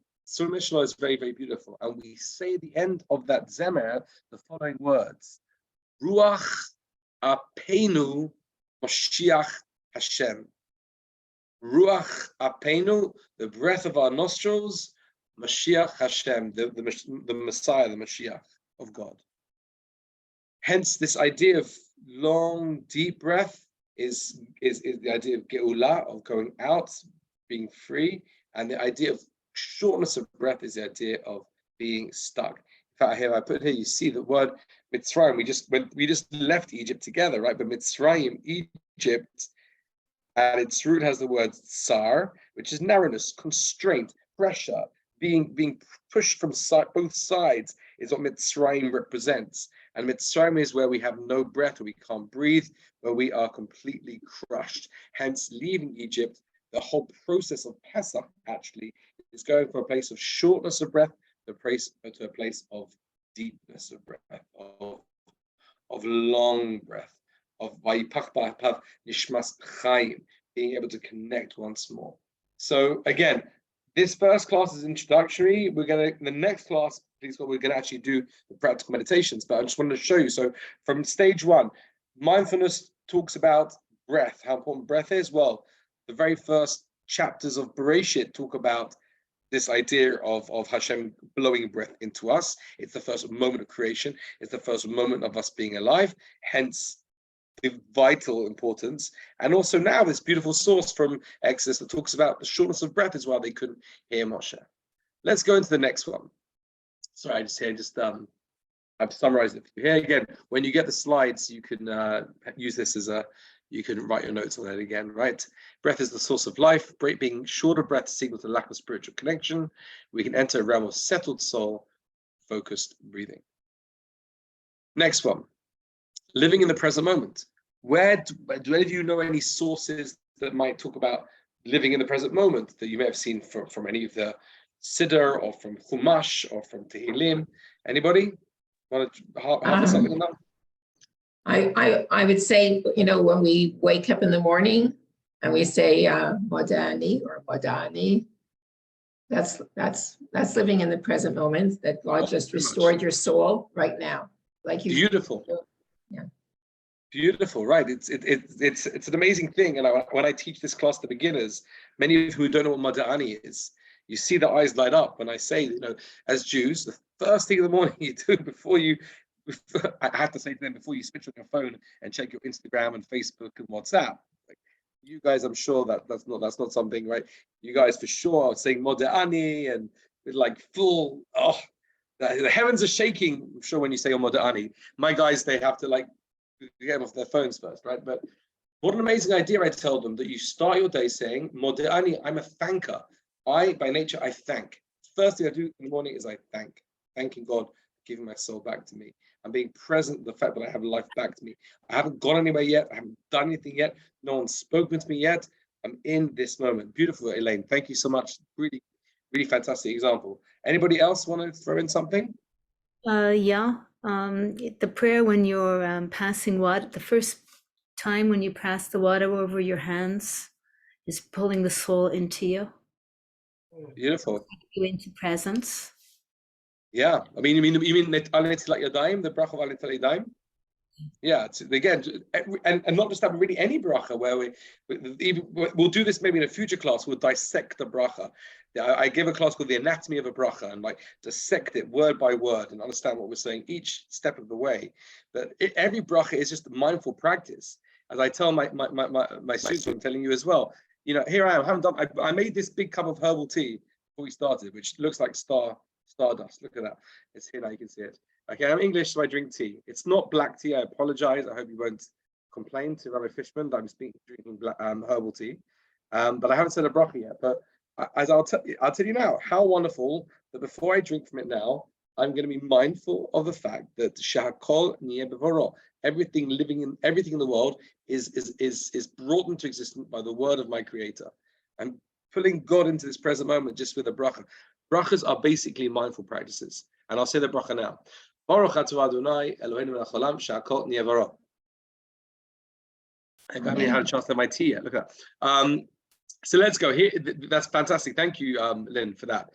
Mishelo is very, very beautiful. And we say at the end of that zemer the following words: Ruach Apenu Moshiach Hashem. Ruach Apenu, the breath of our nostrils, Mashiach Hashem, the Messiah, the Mashiach of God. Hence, this idea of long, deep breath is the idea of Geula, of going out, being free, and the idea of shortness of breath is the idea of being stuck. In fact, here I put here, you see the word Mitzrayim. We just left Egypt together, right? But Mitzrayim, Egypt, and its root has the word tsar, which is narrowness, constraint, pressure, being pushed from both sides is what Mitzrayim represents. And Mitzrayim is where we have no breath, where we can't breathe, where we are completely crushed. Hence, leaving Egypt, the whole process of Pesach actually is going from a place of shortness of breath to a place of deepness of breath, of long breath, of Vayipach Ba'apav Nishmas Chaim, being able to connect once more. So again, this first class is introductory. In the next class, please God, we're gonna actually do the practical meditations, but I just wanted to show you. So from stage one, mindfulness talks about breath, how important breath is. Well, the very first chapters of Bereshit talk about this idea of Hashem blowing breath into us. It's the first moment of creation. It's the first moment of us being alive. Hence, the vital importance. And also now this beautiful source from Exodus that talks about the shortness of breath is why they couldn't hear Moshe. Let's go into the next one. Sorry, I've summarized it for you. Here again, when you get the slides, you can use this as you can write your notes on it again, right? Breath is the source of life. Being short of breath signals a lack of spiritual connection. We can enter a realm of settled soul, focused breathing. Next one, living in the present moment. Where do any of you know any sources that might talk about living in the present moment that you may have seen from any of the Siddur or from Chumash or from Tehillim? Anybody want to have something on that? I would say, when we wake up in the morning and we say Modani or Modani, that's living in the present moment, that God just restored your soul right now. Like you. Beautiful. Yeah. Beautiful, right? It's an amazing thing. And when I teach this class to beginners, many of who don't know what Modani is, you see the eyes light up when I say, as Jews, the first thing in the morning you do I have to say to them, before you switch on your phone and check your Instagram and Facebook and WhatsApp, like, you guys, I'm sure that's not something, right? You guys for sure are saying Modani and with like full, the heavens are shaking, I'm sure, when you say Modani. My guys, they have to like get them off their phones first, right? But what an amazing idea. I tell them that you start your day saying, Modani, I'm a thanker. By nature, I thank. First thing I do in the morning is I thanking God for giving my soul back to me. I'm being present with the fact that I have life back to me. I haven't gone anywhere yet. I haven't done anything yet. No one's spoken to me yet. I'm in this moment. Beautiful, Elaine. Thank you so much. Really, Really fantastic example. Anybody else want to throw in something? Yeah. The prayer when you're passing water, the first time when you pass the water over your hands is pulling the soul into you. Beautiful. You into presence. Yeah, I mean, you mean Netilat Yadayim, the bracha of Netilat Yadayim? Yeah, it's, again, and not just that, really any bracha where we'll do this maybe in a future class. We'll dissect the bracha. I give a class called the anatomy of a bracha and like dissect it word by word and understand what we're saying each step of the way. But every bracha is just a mindful practice. As I tell my students, I'm telling you as well. You know, here I am. I made this big cup of herbal tea before we started, which looks like stardust. Look at that. It's here now. You can see it. Okay, I'm English, so I drink tea. It's not black tea. I apologize. I hope you won't complain to Rabbi Fishman that I'm drinking herbal tea. But I haven't said a bracha yet. But as I'll tell you now, how wonderful that before I drink from it now, I'm going to be mindful of the fact that shahakol niyeh bevoro, everything in the world is brought into existence by the word of my Creator. I'm pulling God into this present moment just with a bracha. Brachas are basically mindful practices, and I'll say the bracha now. Baruch atah Adonai Eloheinu melech haolam shehakol niyeh bevoro. I haven't had a chance to have my tea yet. Look at that. So let's go here. That's fantastic. Thank you, Lynn, for that.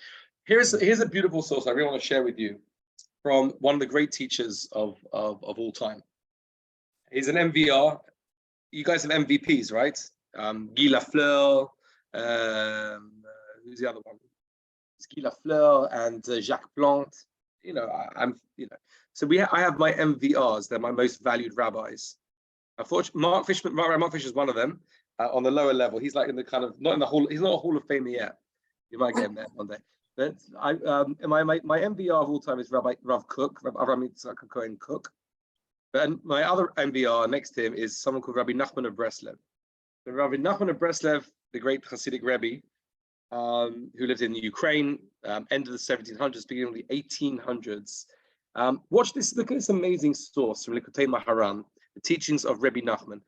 Here's a beautiful source I really want to share with you from one of the great teachers of all time. He's an MVR. You guys have MVPs, right? Guy Lafleur. Who's the other one? It's Guy Lafleur and Jacques Plante. You know, So I have my MVRs. They're my most valued rabbis. Unfortunately, Mark Fishman is one of them. On the lower level, he's like in the kind of not in the hall. He's not a Hall of Famer yet. You might get him there one day. But my MVR of all time is Rav Cook, Rabbi Avraham Yitzchak Cohen Cook. But my other MVR next to him is someone called Rabbi Nachman of Breslev. So Rabbi Nachman of Breslev, the great Hasidic Rebbe, who lived in Ukraine, end of the 1700s, beginning of the 1800s. Watch this. Look at this amazing source from Likutei Maharan, the teachings of Rabbi Nachman.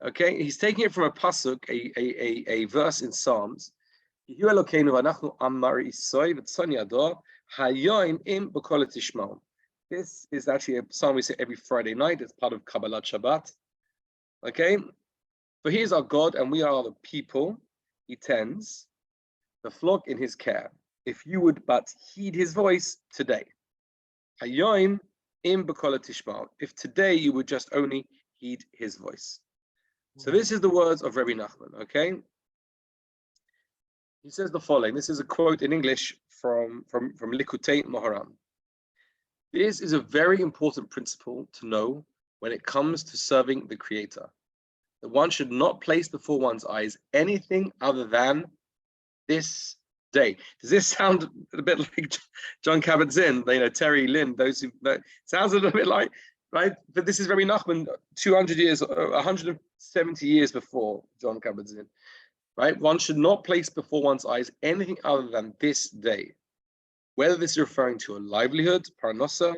Okay, he's taking it from a pasuk, a verse in Psalms. This is actually a psalm we say every Friday night. It's part of Kabbalat Shabbat. Okay, for he is our God and we are the people he tends, the flock in his care. If you would but heed his voice today. If today you would just only heed his voice. So this is the words of Rabbi Nachman, okay? He says the following. This is a quote in English from Likutei Moharan. This is a very important principle to know when it comes to serving the Creator. That one should not place before one's eyes anything other than this day. Does this sound a bit like John Kabat-Zinn, Terry Lynn, those who sounds a little bit like, right? But this is Rabbi Nachman 200 years, 170 years before John Kabat-Zinn, right? One should not place before one's eyes anything other than this day. Whether this is referring to a livelihood, parnosa,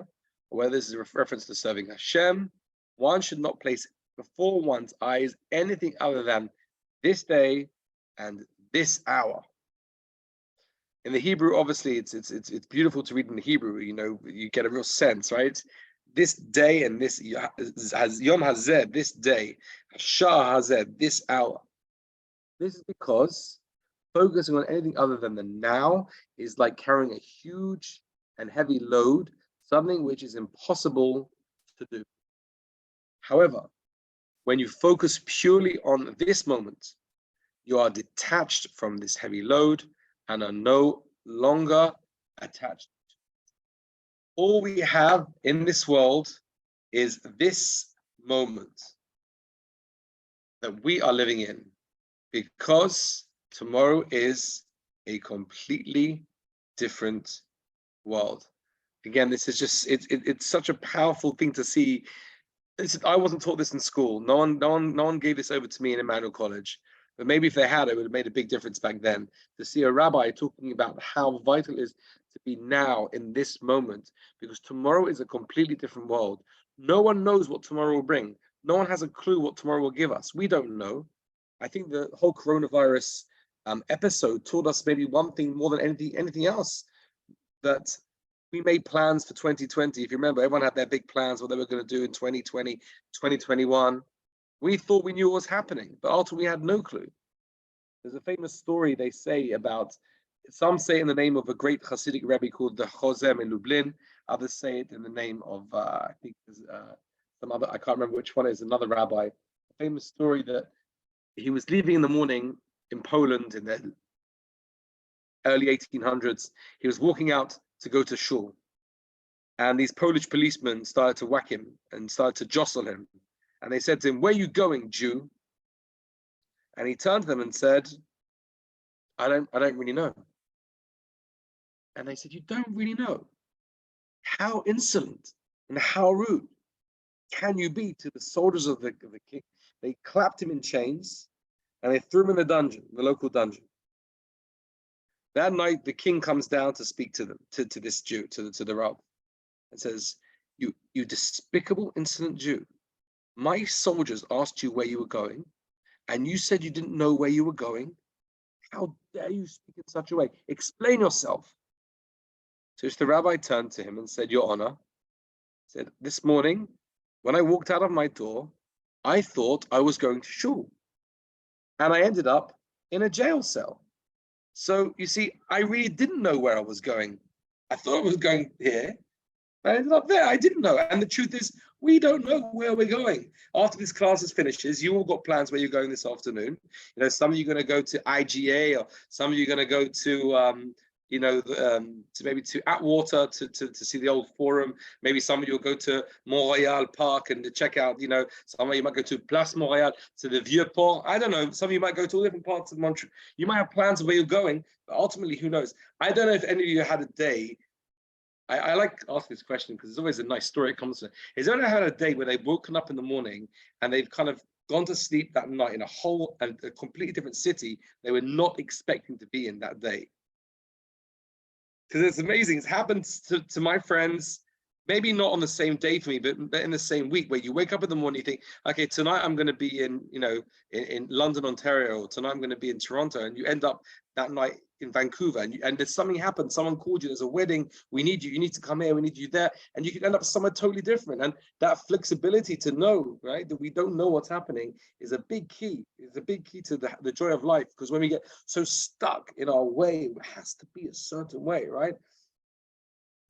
or whether this is a reference to serving Hashem, one should not place before one's eyes anything other than this day and this hour. In the Hebrew, obviously, it's beautiful to read in the Hebrew. You get a real sense, right? This day and this Yom Hazeh, this day, Shah Hazeh, this hour. This is because focusing on anything other than the now is like carrying a huge and heavy load, something which is impossible to do. However, when you focus purely on this moment, you are detached from this heavy load and are no longer attached. All we have in this world is this moment that we are living in, because tomorrow is a completely different world. Again, this is just, it's such a powerful thing to see. I wasn't taught this in school. No one gave this over to me in Emmanuel College. But maybe if they had, it would have made a big difference back then. To see a rabbi talking about how vital it is to be now in this moment, because tomorrow is a completely different world. No one knows what tomorrow will bring. No one has a clue what tomorrow will give us. We don't know. I think the whole coronavirus episode taught us maybe one thing more than anything else, that we made plans for 2020. If you remember, everyone had their big plans, what they were going to do in 2020, 2021. We thought we knew what was happening, but ultimately we had no clue. There's a famous story they say about, some say in the name of a great Hasidic Rebbe called the Chozem in Lublin. Others say it in the name of, I think there's some other, I can't remember which one is, another rabbi. A famous story that he was leaving in the morning in Poland in the early 1800s. He was walking out to go to shul, and these Polish policemen started to whack him and started to jostle him. And they said to him, "Where are you going, Jew?" And he turned to them and said, I don't really know. And they said, "You don't really know? How insolent and how rude can you be to the soldiers of the king?" They clapped him in chains and they threw him in the dungeon, the local dungeon. That night, the king comes down to speak to them, to this Jew, to the Rav, and says, you despicable, insolent Jew, my soldiers asked you where you were going, and you said you didn't know where you were going. How dare you speak in such a way? Explain yourself. So the rabbi turned to him and said, "Your Honor," said, "this morning, when I walked out of my door, I thought I was going to shul, and I ended up in a jail cell. So you see, I really didn't know where I was going. I thought I was going here, but I ended up there. I didn't know. And the truth is, we don't know where we're going. After this class finishes, you all got plans where you're going this afternoon. You know, some of you are going to go to IGA, or some of you are going to go to to maybe to Atwater to see the old forum. Maybe some of you will go to Montreal Park and to check out, you know, some of you might go to Place Montréal, to the Vieux Port. I don't know. Some of you might go to all different parts of Montreal. You might have plans of where you're going, but ultimately, who knows? I don't know if any of you had a day. I like asking this question because it's always a nice story it comes to. Has anyone had a day where they've woken up in the morning and they've kind of gone to sleep that night in a completely different city they were not expecting to be in that day? Because it's amazing. It's happened to my friends, maybe not on the same day for me, but in the same week, where you wake up in the morning, you think, okay, tonight I'm going to be in London, Ontario, or tonight I'm going to be in Toronto, and you end up that night in Vancouver, and there's something happened. Someone called you. There's a wedding. We need you. You need to come here. We need you there, and you can end up somewhere totally different. And that flexibility to know, right, that we don't know what's happening is a big key. It's a big key to the joy of life. Because when we get so stuck in our way, it has to be a certain way, right?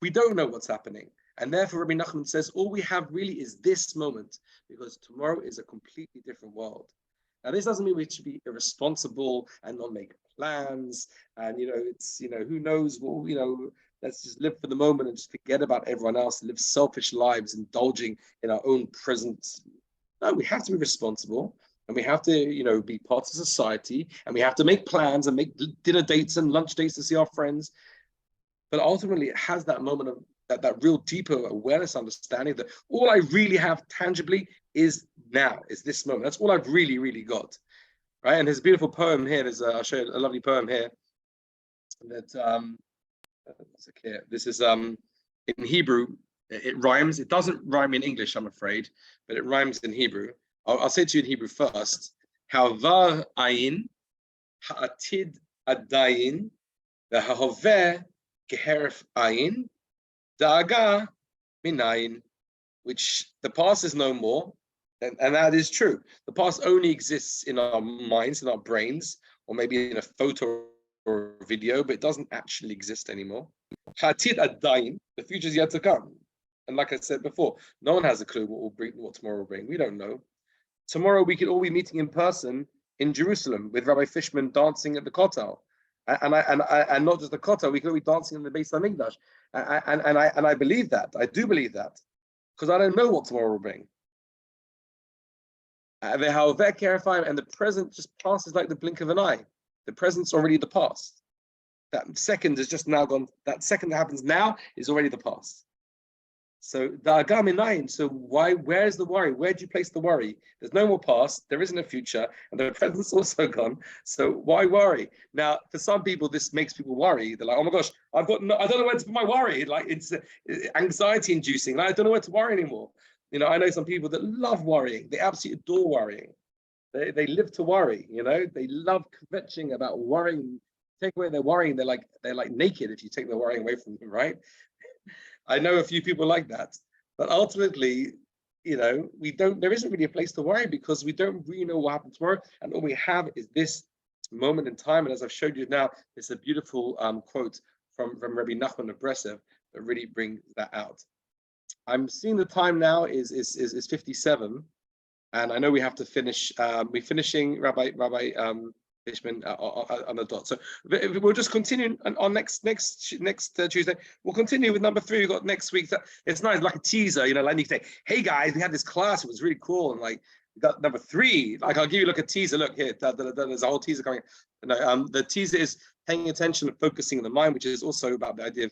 We don't know what's happening. And therefore, Rabbi Nachman says, all we have really is this moment, because tomorrow is a completely different world. Now, this doesn't mean we should be irresponsible and not make plans. And, who knows, let's just live for the moment and just forget about everyone else, live selfish lives, indulging in our own presence. No, we have to be responsible. And we have to, be part of society. And we have to make plans and make dinner dates and lunch dates to see our friends. But ultimately, it has that moment of that real deeper awareness, understanding that all I really have tangibly is now, is this moment. That's all I've really, really got, right? And there's a beautiful poem here. I'll show you a lovely poem here. That this is in Hebrew. It rhymes. It doesn't rhyme in English, I'm afraid, but it rhymes in Hebrew. I'll say it to you in Hebrew first. Ha'avar ayin, ha'atid adayin, v'ha'hoveh keheref ayin, da'aga minayin, which the past is no more, and that is true. The past only exists in our minds, in our brains, or maybe in a photo or a video, but it doesn't actually exist anymore. Ha'atid adayin, the future is yet to come. And like I said before, no one has a clue what tomorrow will bring. We don't know. Tomorrow we could all be meeting in person in Jerusalem with Rabbi Fishman dancing at the Kotel. And not just the Kotel, we could be dancing in the Beis HaMikdash. And I believe that. I do believe that. Because I don't know what tomorrow will bring. And the present just passes like the blink of an eye. The present's already the past. That second is just now gone. That second that happens now is already the past. So da'aga minayin. So where's the worry? Where do you place the worry? There's no more past, there isn't a future, and the present's also gone. So why worry? Now, for some people, this makes people worry. They're like, oh my gosh, I don't know where to put my worry. Like, it's anxiety inducing. Like, I don't know where to worry anymore. I know some people that love worrying. They absolutely adore worrying. They live to worry, you know, they love kvetching about worrying. Take away their worrying, they're like naked if you take the worrying away from them, right? I know a few people like that, but ultimately, you know, there isn't really a place to worry because we don't really know what happens tomorrow. And all we have is this moment in time. And as I've showed you now, it's a beautiful quote from Rabbi Nachman of Breslov that really brings that out. I'm seeing the time now is 57. And I know we have to finish, we're finishing Rabbi Fishman on the dot. So we'll just continue on next Tuesday. We'll continue with number 3 we got next week. It's nice, like a teaser, you know, like you say, hey guys, we had this class, it was really cool. And like, we got number 3, like I'll give you like a teaser. Look here, there's a whole teaser coming. No, the teaser is paying attention and focusing on the mind, which is also about the idea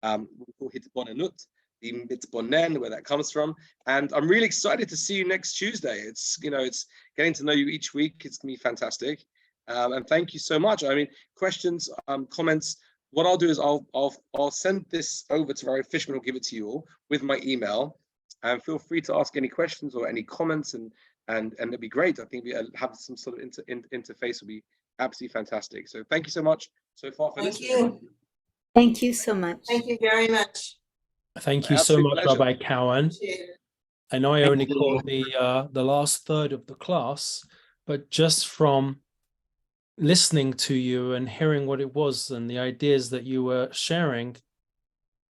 of what we call hitbonenut, the mitzbonen, where that comes from. And I'm really excited to see you next Tuesday. It's, you know, it's getting to know you each week. It's gonna be fantastic. And thank you so much. I mean, questions, comments. What I'll do is I'll send this over to Rabbi Fishman. I'll give it to you all with my email, and feel free to ask any questions or any comments. And it'd be great. I think we have some sort of interface will be absolutely fantastic. So thank you so much so far for listening. Thank you so much. Thank you very much. Thank you so much, pleasure. Rabbi Cowan. I know I Thank only you. caught the last third of the class, but just from listening to you and hearing what it was and the ideas that you were sharing,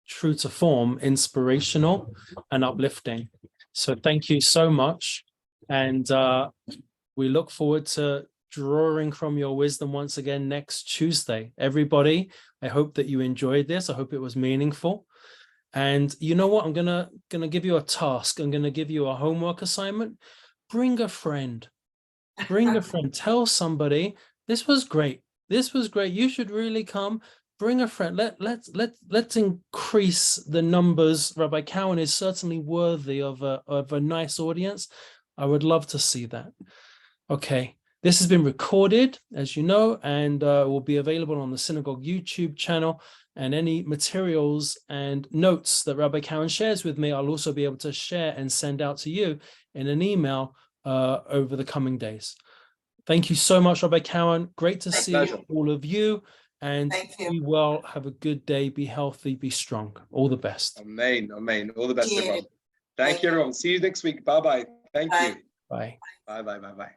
true to form, inspirational and uplifting. So thank you so much. And we look forward to drawing from your wisdom once again next Tuesday. Everybody, I hope that you enjoyed this. I hope it was meaningful. And you know what? I'm gonna give you a task. I'm gonna give you a homework assignment. Bring a friend. Bring a friend. Tell somebody this was great. This was great. You should really come. Bring a friend. Let's increase the numbers. Rabbi Cowan is certainly worthy of a nice audience. I would love to see that. Okay. This has been recorded, as you know, and will be available on the Synagogue YouTube channel. And any materials and notes that Rabbi Cowan shares with me, I'll also be able to share and send out to you in an email over the coming days. Thank you so much, Rabbi Cowan. Great to see all of you. And be well. Have a good day. Be healthy. Be strong. All the best. Amen. Amen. All the best, everyone. Thank you, everyone. See you next week. Bye-bye. Thank you. Bye. Bye-bye. Bye-bye.